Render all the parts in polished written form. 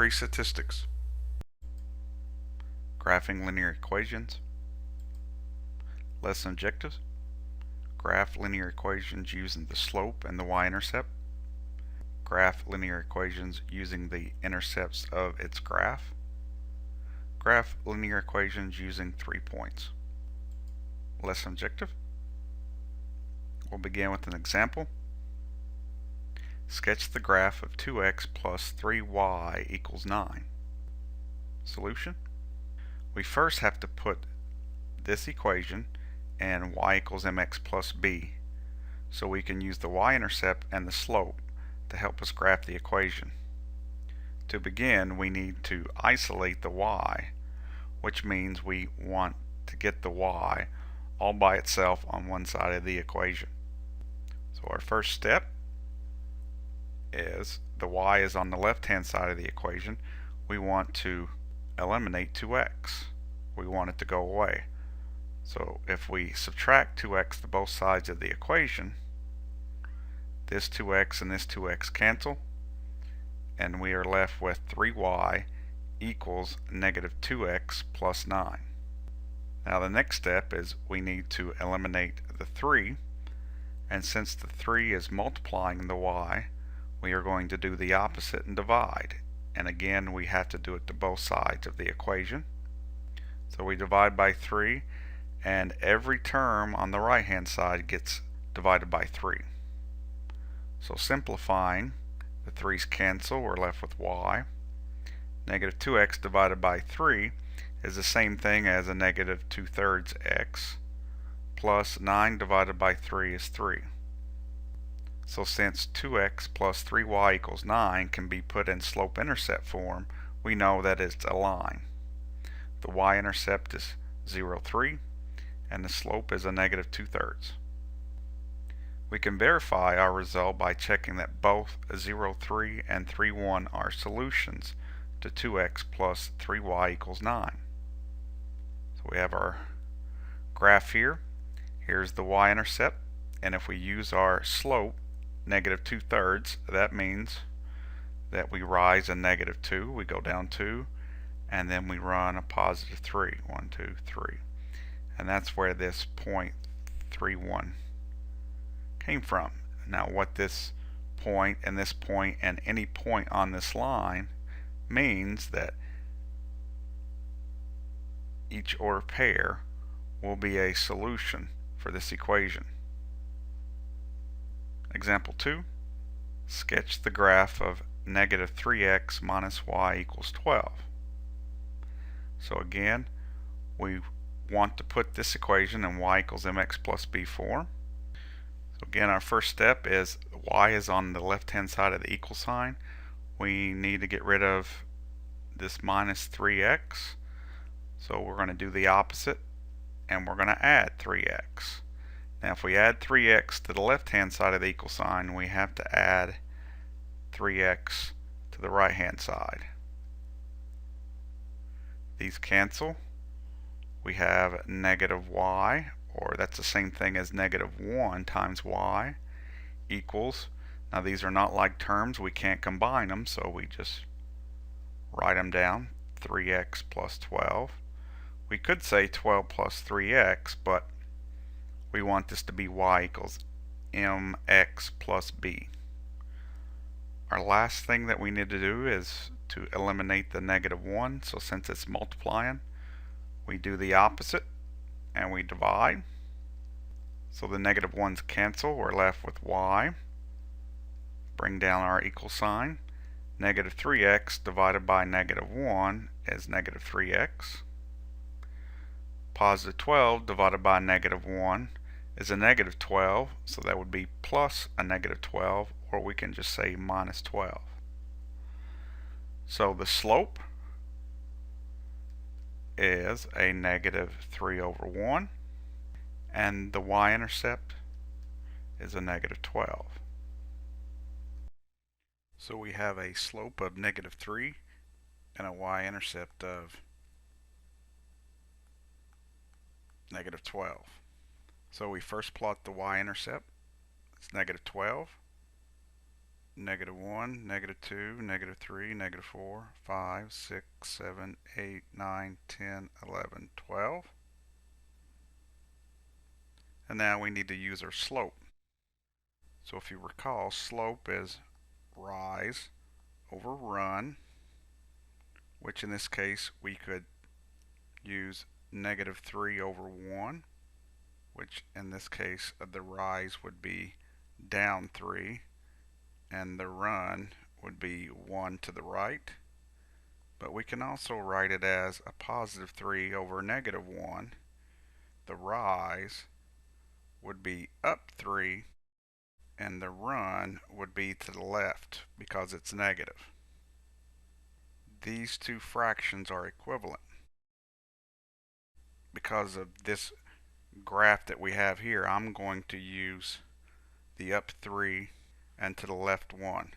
Pre-statistics. Graphing linear equations. Lesson objectives. Graph linear equations using the slope and the y-intercept. Graph linear equations using the intercepts of its graph. Graph linear equations using 3 points. Lesson objective. We'll begin with an example. Sketch the graph of 2x plus 3y equals 9. Solution. We first have to put this equation in y equals mx plus b, so we can use the y-intercept and the slope to help us graph the equation. To begin, we need to isolate the y, which means we want to get the y all by itself on one side of the equation. So our first step is the y is on the left hand side of the equation. We want to eliminate 2x. We want it to go away. So if we subtract 2x to both sides of the equation, this 2x and this 2x cancel, and we are left with 3y equals negative 2x plus 9. Now the next step is we need to eliminate the 3, and since the 3 is multiplying the y, we are going to do the opposite and divide. And again, we have to do it to both sides of the equation. So we divide by 3, and every term on the right hand side gets divided by 3. So simplifying, the 3's cancel, we're left with y. Negative 2x divided by 3 is the same thing as a negative 2/3 x, plus 9 divided by 3 is 3. So since 2x plus 3y equals 9 can be put in slope-intercept form, we know that it's a line. The y-intercept is 0, 3, and the slope is a negative 2/3. We can verify our result by checking that both 0, 3 and 3, 1 are solutions to 2x plus 3y equals 9. So we have our graph here. Here's the y-intercept, and if we use our slope, negative 2/3, that means that we rise a negative 2, we go down 2, and then we run a positive 3. 1, 2, 3. And that's where this point 3, 1 came from. Now what this point and this point and any point on this line means that each order pair will be a solution for this equation. Example 2. Sketch the graph of negative 3x minus y equals 12. So again, we want to put this equation in y equals mx plus b form. So again, our first step is y is on the left hand side of the equal sign. We need to get rid of this minus 3x. So we're going to do the opposite, and we're going to add 3x. Now if we add 3x to the left hand side of the equal sign, we have to add 3x to the right hand side. These cancel. We have negative y, or that's the same thing as negative 1 times y, equals, now these are not like terms, we can't combine them, so we just write them down, 3x plus 12. We could say 12 plus 3x, but we want this to be y equals mx plus b. Our last thing that we need to do is to eliminate the negative 1, so since it's multiplying, we do the opposite and we divide. So the negative 1's cancel, we're left with y. Bring down our equal sign. Negative 3x divided by negative 1 is negative 3x. Positive 12 divided by negative 1 is a negative 12, so that would be plus a negative 12, or we can just say minus 12. So the slope is a negative 3 over 1, and the y-intercept is a negative 12. So we have a slope of negative 3 and a y-intercept of negative 12. So we first plot the y-intercept. It's negative 12, -1, -2, -3, -4, 5, 6, 7, 8, 9, 10, 11, 12. And now we need to use our slope. So if you recall, slope is rise over run, which in this case we could use -3 over 1, which in this case the rise would be down 3 and the run would be 1 to the right. But we can also write it as a +3 over -1. The rise would be up 3 and the run would be to the left because it's negative. These two fractions are equivalent. Because of this graph that we have here, I'm going to use the up 3 and to the left 1.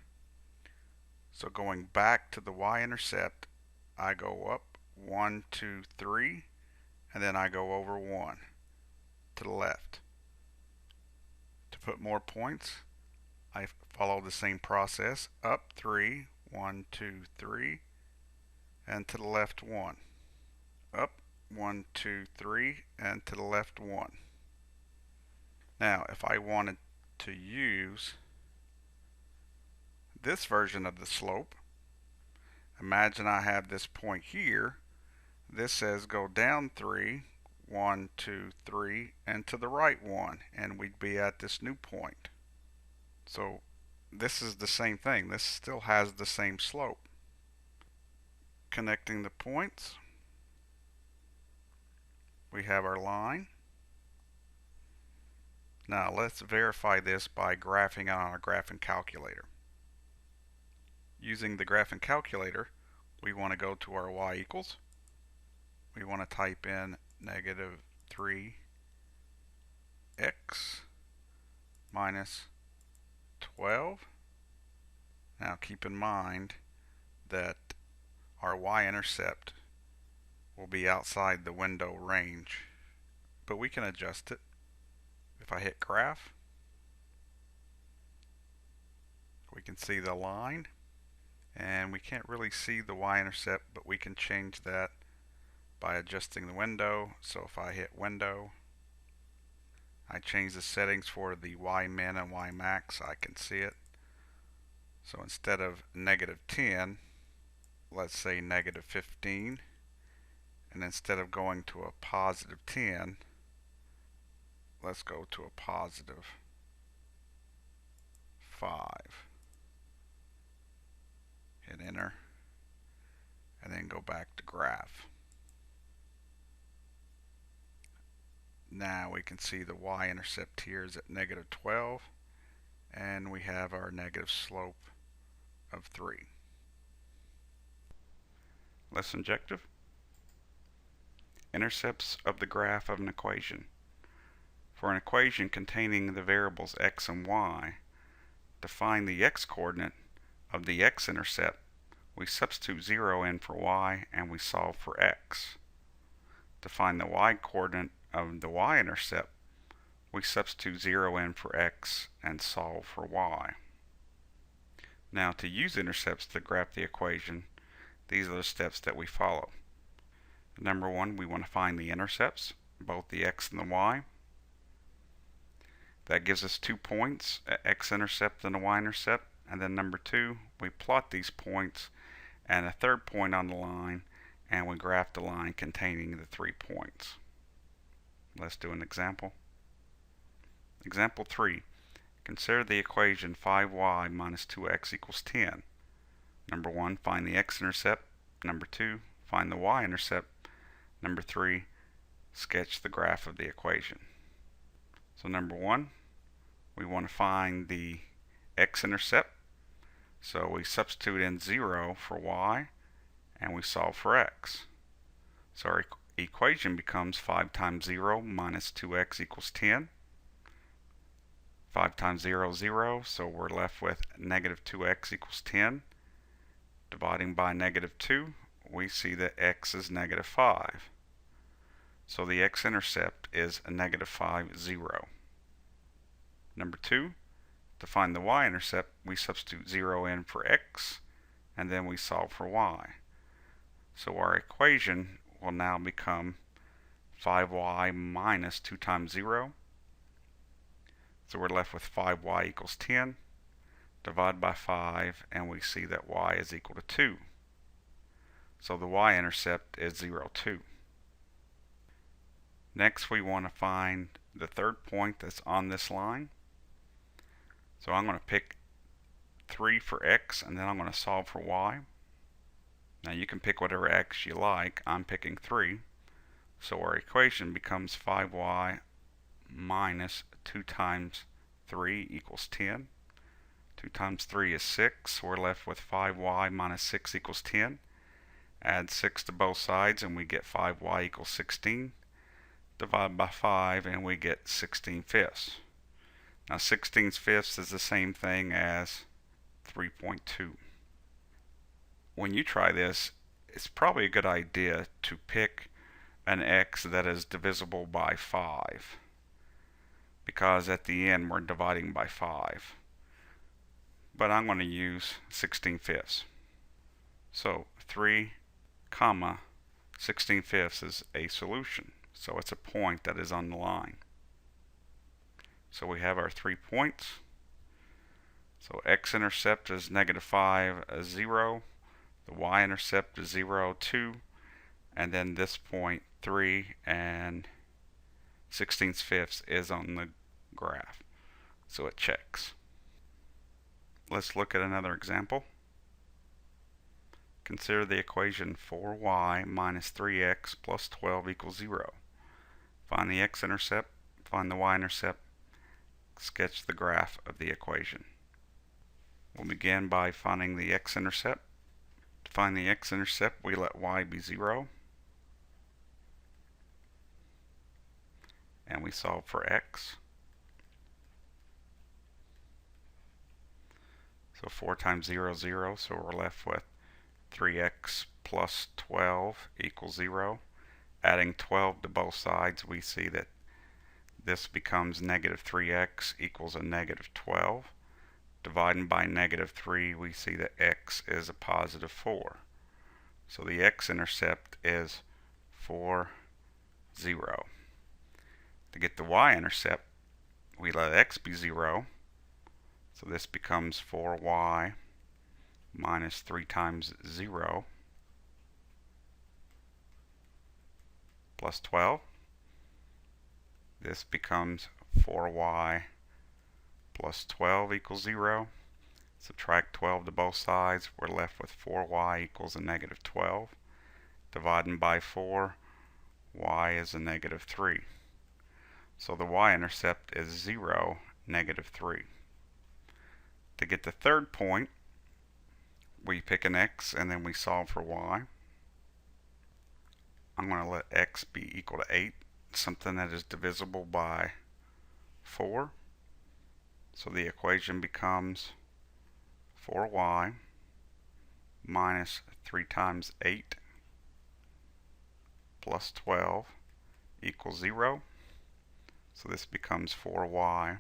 So going back to the y-intercept, I go up 1, 2, 3, and then I go over 1 to the left. To put more points, I follow the same process, up 3, 1, 2, 3, and to the left 1. Up 1, 2, 3, and to the left 1. Now, if I wanted to use this version of the slope, imagine I have this point here. This says go down 3, 1, 2, 3, and to the right 1, and we'd be at this new point. So this is the same thing. This still has the same slope. Connecting the points, we have our line. Now let's verify this by graphing it on our graphing calculator. Using the graphing calculator, we want to go to our y equals. We want to type in -3x minus 12. Now keep in mind that our y-intercept will be outside the window range, but we can adjust it. If I hit graph, we can see the line, and we can't really see the y-intercept, but we can change that by adjusting the window. So if I hit window, I change the settings for the y min and y max, I can see it. So instead of -10, let's say -15, and instead of going to a +10, let's go to a +5. Hit enter, and then go back to graph. Now we can see the y-intercept here is at -12, and we have our negative slope of 3. Lesson objective: intercepts of the graph of an equation. For an equation containing the variables x and y, to find the x-coordinate of the x-intercept, we substitute 0 in for y and we solve for x. To find the y-coordinate of the y-intercept, we substitute 0 in for x and solve for y. Now, to use intercepts to graph the equation, these are the steps that we follow. Number 1, we want to find the intercepts, both the x and the y. That gives us 2 points, an x-intercept and a y-intercept. And then number 2, we plot these points and a third point on the line, and we graph the line containing the 3 points. Let's do an example. Example 3. Consider the equation 5y minus 2x equals 10. Number 1, find the x-intercept. Number 2, find the y-intercept. Number 3, sketch the graph of the equation. So number 1, we want to find the x-intercept. So we substitute in 0 for y and we solve for x. So our equation becomes 5 times 0 minus 2x equals 10. 5 times 0 is 0, so we're left with -2x equals 10. Dividing by -2, we see that x is -5. So the x-intercept is a -5, 0. Number 2, to find the y-intercept, we substitute 0 in for x, and then we solve for y. So our equation will now become 5y minus 2 times 0. So we're left with 5y equals 10. Divide by 5, and we see that y is equal to 2. So the y-intercept is 0, 2. Next, we want to find the third point that's on this line. So I'm going to pick 3 for x, and then I'm going to solve for y. Now you can pick whatever x you like. I'm picking 3. So our equation becomes 5y minus 2 times 3 equals 10. 2 times 3 is 6. We're left with 5y minus 6 equals 10. Add 6 to both sides, and we get 5y equals 16. Divide by 5, and we get 16/5. Now 16/5 is the same thing as 3.2. When you try this, it's probably a good idea to pick an x that is divisible by 5, because at the end we're dividing by 5. But I'm going to use 16/5. So 3, 16/5 is a solution. So it's a point that is on the line. So we have our 3 points. So x-intercept is -5, 0. The y-intercept is 0, 2. And then this point, 3 and 16/5 is on the graph. So it checks. Let's look at another example. Consider the equation 4y minus 3x plus 12 equals 0. Find the x-intercept, find the y-intercept, sketch the graph of the equation. We'll begin by finding the x-intercept. To find the x-intercept, we let y be 0. And we solve for x. So 4 times 0 is 0, so we're left with 3x plus 12 equals 0. Adding 12 to both sides, we see that this becomes -3x equals a -12. Dividing by -3, we see that x is a +4. So the x-intercept is 4, 0. To get the y-intercept, we let x be 0. So this becomes 4y minus 3 times 0 plus 12. This becomes 4y plus 12 equals 0. Subtract 12 to both sides. We're left with 4y equals a -12. Dividing by 4, y is a -3. So the y-intercept is 0, -3. To get the third point, we pick an x and then we solve for y. I'm going to let x be equal to 8, something that is divisible by 4. So the equation becomes 4y minus 3 times 8 plus 12 equals 0. So this becomes 4y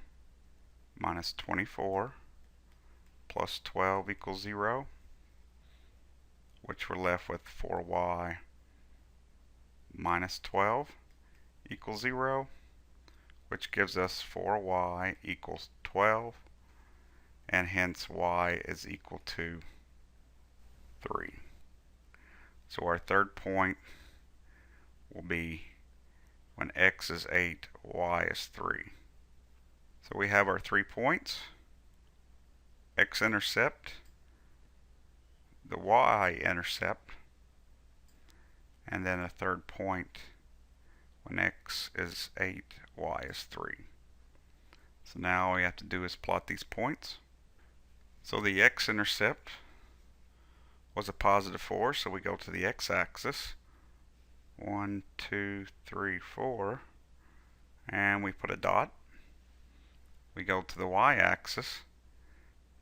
minus 24 plus 12 equals 0, which we're left with 4y minus 12 equals 0, which gives us 4y equals 12, and hence y is equal to 3. So our third point will be when x is 8, y is 3. So we have our 3 points, x-intercept, the y-intercept, and then a third point when x is 8, y is 3. So now all we have to do is plot these points. So the x-intercept was a +4, so we go to the x-axis. 1, 2, 3, 4, and we put a dot. We go to the y-axis,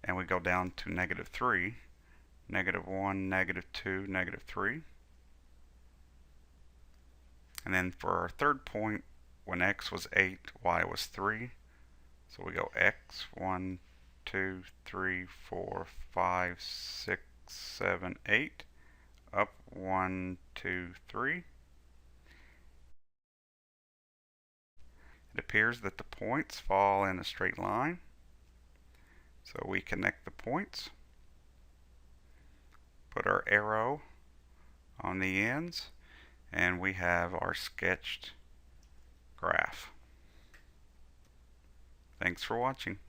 and we go down to -3, -1, -2, -3. And then for our third point, when x was 8, y was 3. So we go x, 1, 2, 3, 4, 5, 6, 7, 8. Up 1, 2, 3. It appears that the points fall in a straight line. So we connect the points, put our arrow on the ends, and we have our sketched graph. Thanks for watching.